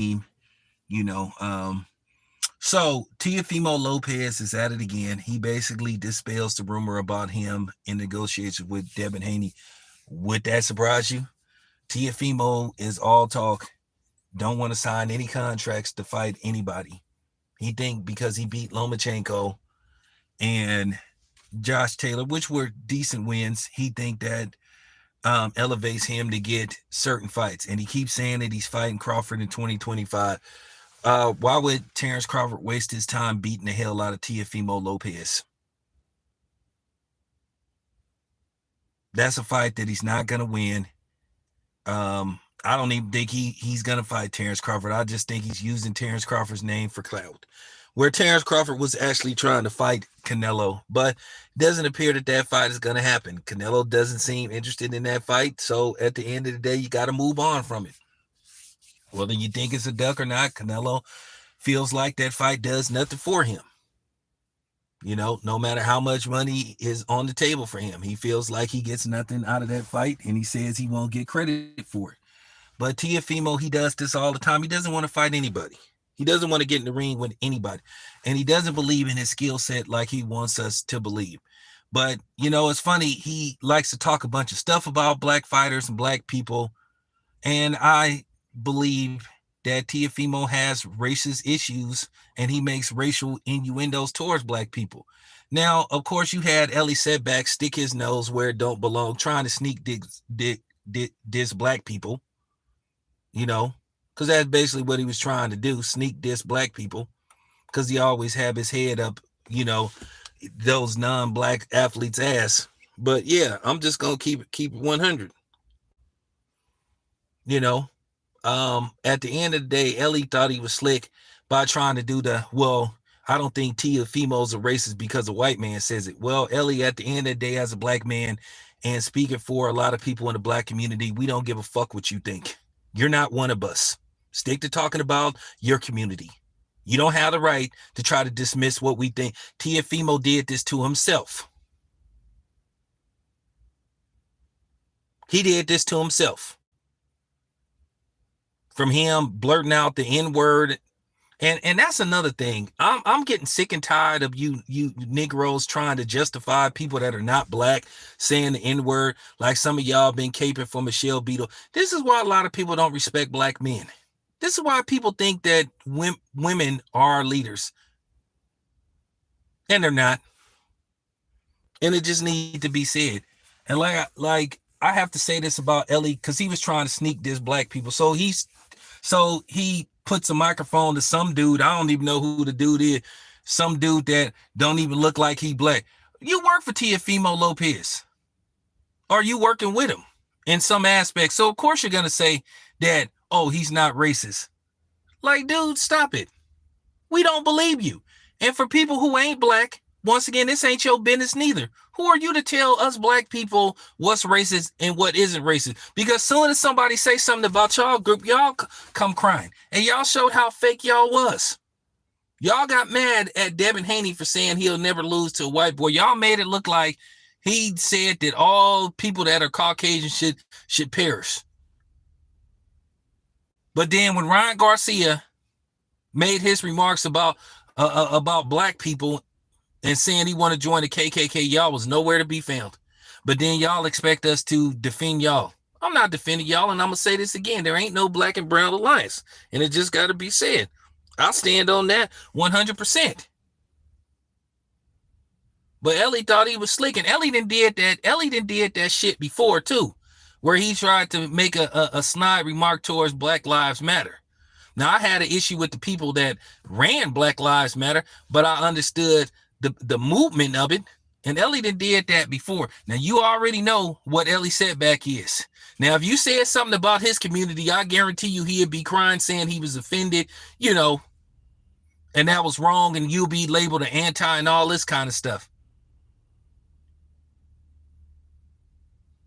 you know. So Teofimo Lopez is at it again. He basically dispels the rumor about him in negotiations with Devin Haney. Would that surprise you? Teofimo is all talk, don't want to sign any contracts to fight anybody. He think because he beat Lomachenko and Josh Taylor, which were decent wins, he think that elevates him to get certain fights. And he keeps saying that he's fighting Crawford in 2025. Why would Terrence Crawford waste his time beating the hell out of Teofimo Lopez? That's a fight that he's not going to win. I don't even think he's going to fight Terrence Crawford. I just think he's using Terrence Crawford's name for clout. Where Terrence Crawford was actually trying to fight Canelo, but it doesn't appear that that fight is going to happen. Canelo doesn't seem interested in that fight, so at the end of the day, you got to move on from it. Whether you think it's a duck or not, Canelo feels like that fight does nothing for him. You know, no matter how much money is on the table for him, he feels like he gets nothing out of that fight, and he says he won't get credit for it. But Teofimo, he does this all the time. He doesn't want to fight anybody. He doesn't want to get in the ring with anybody. And he doesn't believe in his skill set like he wants us to believe. But, you know, it's funny. He likes to talk a bunch of stuff about black fighters and black people. And I believe that Teofimo has racist issues and he makes racial innuendos towards black people. Now, of course, you had Ellie Setback stick his nose where it don't belong, trying to sneak diss black people, you know, because that's basically what he was trying to do, sneak diss black people, because he always have his head up, you know, those non-black athletes' ass. But yeah, I'm just gonna keep it 100. You know, at the end of the day, Ellie thought he was slick by trying to do I don't think Teofimo's a racist because a white man says it. Well, Ellie, at the end of the day, as a black man and speaking for a lot of people in the black community, we don't give a fuck what you think. You're not one of us. Stick to talking about your community. You don't have the right to try to dismiss what we think. Teofimo did this to himself. He did this to himself. From him blurting out the N-word. And that's another thing. I'm getting sick and tired of you Negroes trying to justify people that are not black saying the N-word, like some of y'all been caping for Michelle Beadle. This is why a lot of people don't respect black men. This is why people think that women are leaders. And they're not. And it just needs to be said. And like I have to say this about Ellie, because he was trying to sneak diss black people. So he puts a microphone to some dude. I don't even know who the dude is. Some dude that don't even look like he black. You work for Teofimo Lopez. Are you working with him in some aspect? So of course you're going to say that, oh, he's not racist. Like, dude, stop it. We don't believe you. And for people who ain't black, once again, this ain't your business neither. Who are you to tell us black people what's racist and what isn't racist? Because soon as somebody say something about y'all group, y'all come crying. And y'all showed how fake y'all was. Y'all got mad at Devin Haney for saying he'll never lose to a white boy. Y'all made it look like he said that all people that are Caucasian should perish. But then when Ryan Garcia made his remarks about black people and saying he want to join the KKK, y'all was nowhere to be found. But then y'all expect us to defend y'all. I'm not defending y'all, and I'm going to say this again. There ain't no black and brown alliance, and it just got to be said. I'll stand on that 100%. But Ellie thought he was slick, and Ellie done did that shit before, too, where he tried to make a snide remark towards Black Lives Matter. Now, I had an issue with the people that ran Black Lives Matter, but I understood the movement of it, and Ellie did that before. Now, you already know what Ellie Setback is. Now, if you said something about his community, I guarantee you he'd be crying saying he was offended, you know, and that was wrong, and you'll be labeled an anti and all this kind of stuff.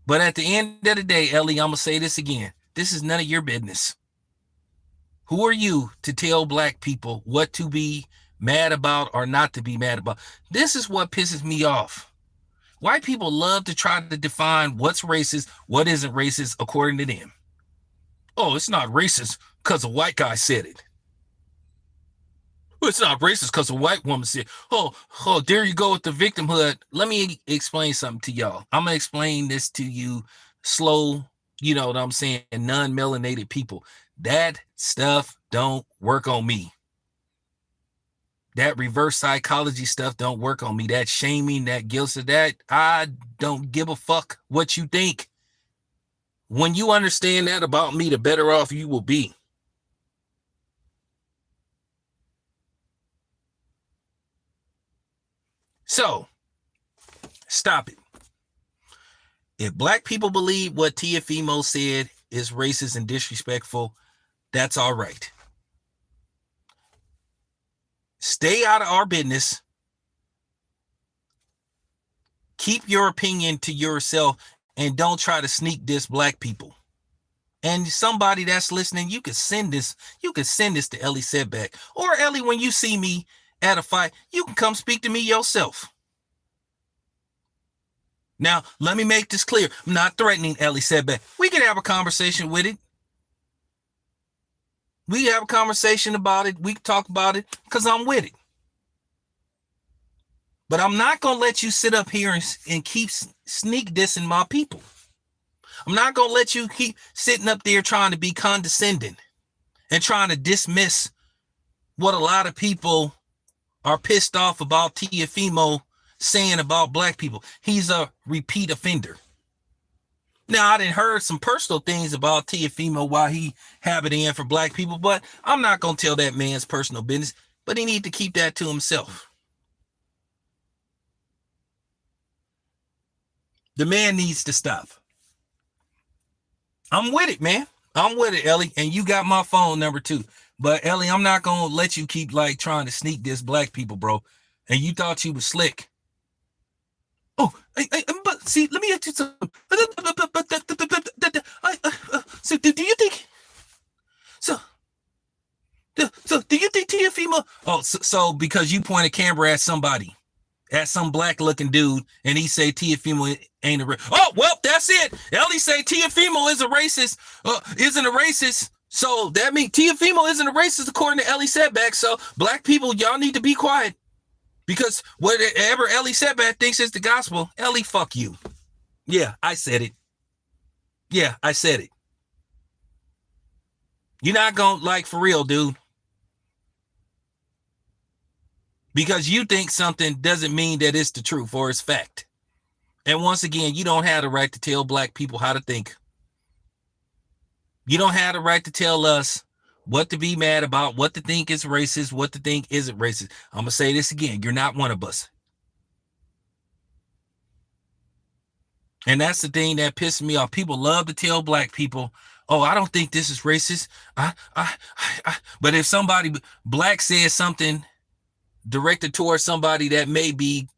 But at the end of the day, Ellie, I'm going to say this again. This is none of your business. Who are you to tell black people what to be mad about or not to be mad about? This is what pisses me off. White people love to try to define what's racist, what isn't racist according to them. Oh, it's not racist because a white guy said it. Well, it's not racist because a white woman said, oh, there you go with the victimhood. Let me explain something to y'all. I'm going to explain this to you slow, you know what I'm saying, non-melanated people. That stuff don't work on me. That reverse psychology stuff don't work on me. That shaming, that guilt, that I don't give a fuck what you think. When you understand that about me, the better off you will be. So, stop it. If black people believe what Teofimo said is racist and disrespectful, that's all right. Stay out of our business. Keep your opinion to yourself and don't try to sneak diss black people. And somebody that's listening, you could send this to Ellie Setback. Or Ellie, when you see me at a fight, you can come speak to me yourself. Now, let me make this clear. I'm not threatening Ellie Setback. We can have a conversation with it. We have a conversation about it. We can talk about it because I'm with it. But I'm not going to let you sit up here and keep sneak dissing my people. I'm not going to let you keep sitting up there trying to be condescending and trying to dismiss what a lot of people are pissed off about Teofimo saying about black people. He's a repeat offender. Now, I done heard some personal things about Teofimo while he have it in for black people, but I'm not going to tell that man's personal business, but he need to keep that to himself. The man needs to stop. I'm with it, man. I'm with it, Ellie. And you got my phone number too. But Ellie, I'm not going to let you keep like trying to sneak this black people, bro. And you thought you was slick. Oh, but see, let me ask you something. So do you think, so do you think Teofimo, so because you point a camera at somebody, at some black looking dude, and he say Teofimo ain't a racist. Oh, well, that's it. Ellie say Teofimo is a racist, isn't a racist. So that means Teofimo isn't a racist according to Ellie Setback. So black people, y'all need to be quiet. Because whatever Ellie Setback thinks is the gospel, Ellie, fuck you. Yeah, I said it. Yeah, I said it. You're not gonna, like, for real, dude. Because you think something doesn't mean that it's the truth or it's fact. And once again, you don't have the right to tell black people how to think. You don't have the right to tell us what to be mad about, what to think is racist, what to think isn't racist. I'm going to say this again. You're not one of us. And that's the thing that pisses me off. People love to tell black people, oh, I don't think this is racist. But if somebody black says something directed towards somebody that may be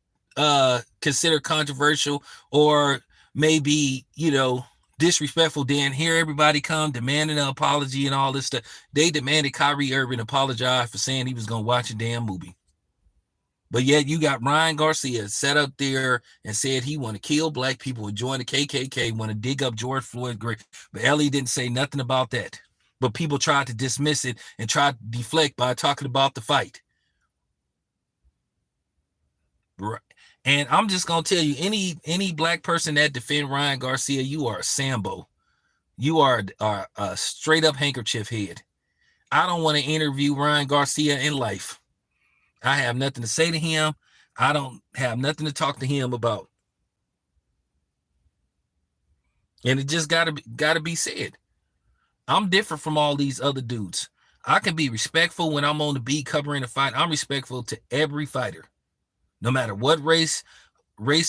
considered controversial or maybe, disrespectful, then here everybody come demanding an apology and all this stuff. They demanded Kyrie Irving apologize for saying he was going to watch a damn movie. But yet you got Ryan Garcia sat up there and said he want to kill black people, join the KKK, want to dig up George Floyd's grave. But Ellie didn't say nothing about that. But people tried to dismiss it and tried to deflect by talking about the fight. Right. And I'm just gonna tell you, any black person that defend Ryan Garcia, you are a Sambo. You are a straight up handkerchief head. I don't want to interview Ryan Garcia in life. I have nothing to say to him. I don't have nothing to talk to him about. And it just gotta be said. I'm different from all these other dudes. I can be respectful when I'm on the beat covering a fight. I'm respectful to every fighter. No matter what race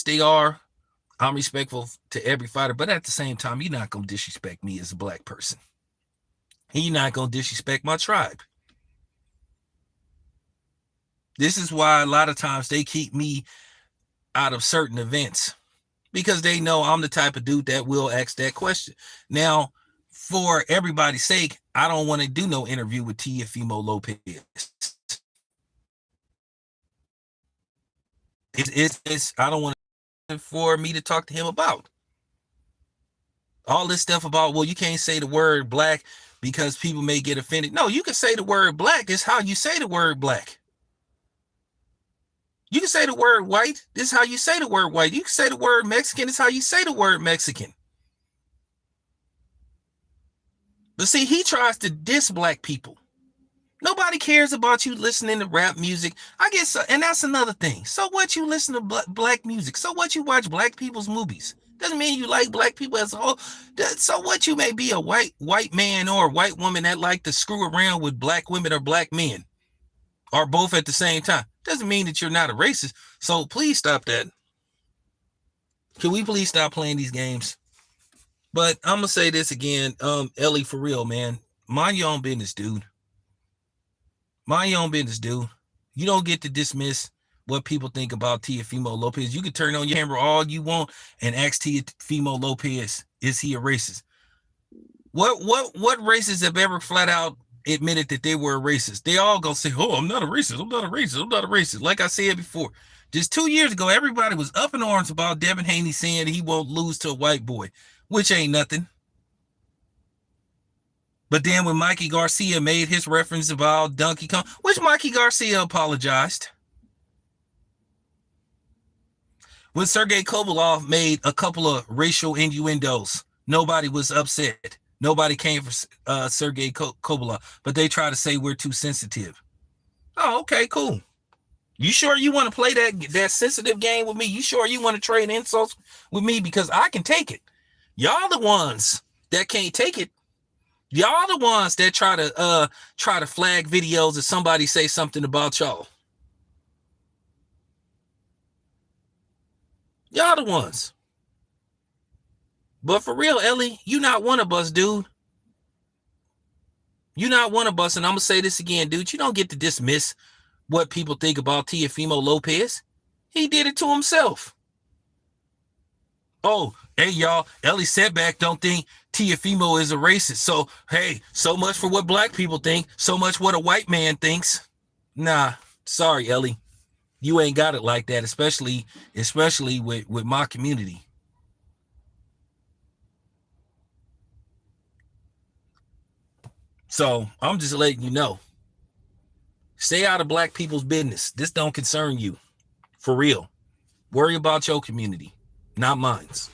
they are, I'm respectful to every fighter. But at the same time, you're not going to disrespect me as a black person. And you're not going to disrespect my tribe. This is why a lot of times they keep me out of certain events. Because they know I'm the type of dude that will ask that question. Now, for everybody's sake, I don't want to do no interview with Teofimo Lopez. It's I don't want for me to talk to him about all this stuff about, well, you can't say the word black. because people may get offended. No, you can say the word black. It's how you say the word black. You can say the word white. This is how you say the word white. You can say the word Mexican. It's how you say the word Mexican. But see, he tries to diss black people. Nobody cares about you listening to rap music. I guess, and that's another thing. So what, you listen to black music? So what, you watch black people's movies? Doesn't mean you like black people as a whole. So what, you may be a white man or a white woman that like to screw around with black women or black men, or both at the same time. Doesn't mean that you're not a racist. So please stop that. Can we please stop playing these games? But I'm gonna say this again, Ellie, for real, man. Mind your own business, dude. Mind your own business, dude. You don't get to dismiss what people think about Teofimo Lopez. You can turn on your camera all you want and ask Teofimo Lopez, is he a racist? What racists have ever flat out admitted that they were a racist? They all gonna say, oh, I'm not a racist. I'm not a racist. I'm not a racist. Like I said before, just 2 years ago, everybody was up in arms about Devin Haney saying he won't lose to a white boy, which ain't nothing. But then when Mikey Garcia made his reference about Donkey Kong, which Mikey Garcia apologized. When Sergey Kovalov made a couple of racial innuendos, nobody was upset. Nobody came for Sergey Kovalov, but they try to say we're too sensitive. Oh, okay, cool. You sure you want to play that sensitive game with me? You sure you want to trade insults with me? Because I can take it. Y'all the ones that can't take it. Y'all the ones that try to flag videos if somebody say something about y'all. Y'all the ones. But for real, Ellie, you not one of us, dude. You not one of us, and I'm gonna say this again, dude. You don't get to dismiss what people think about Teofimo Lopez. He did it to himself. Oh, hey, y'all, Ellie Setback don't think Teofimo is a racist. So, hey, so much for what black people think, so much what a white man thinks. Nah, sorry, Ellie. You ain't got it like that, especially with my community. So, I'm just letting you know. Stay out of black people's business. This don't concern you. For real. Worry about your community, not mine's.